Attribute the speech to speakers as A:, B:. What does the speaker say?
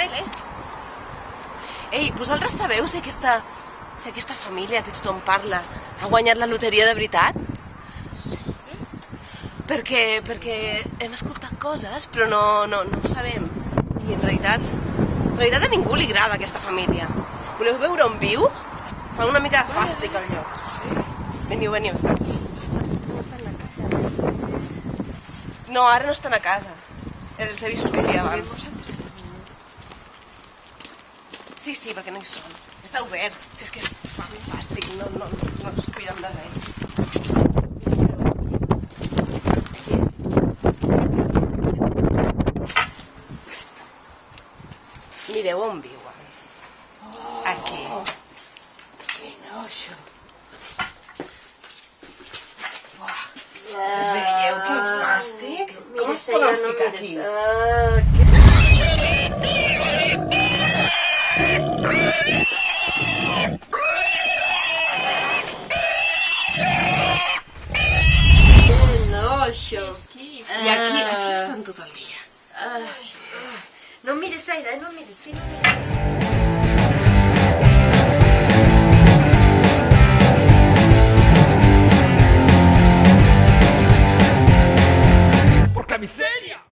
A: tele. Ei, vosaltres sabeu si aquesta família que tothom parla ha guanyat la loteria de veritat?
B: Sí.
A: Perquè hem escoltat coses, però no ho sabem. I en realitat a ningú li agrada aquesta família. Voleu veure on viu? Fa una mica de fàstic el lloc.
B: Sí.
A: Veniu, està.
B: No estan a casa.
A: No, ara no estan a casa. Els he vist sortir abans. Sí, perquè no hi són. Està obert. Si és que és fàstic, no es cuiden de res. Mireu on viuen. Aquí.
B: Quin oixo.
A: Veieu quin fàstic? Com es poden ficar aquí?
B: Quin oixo.
A: I aquí estan tot el dia.
B: No em mires, Aida, no em mires.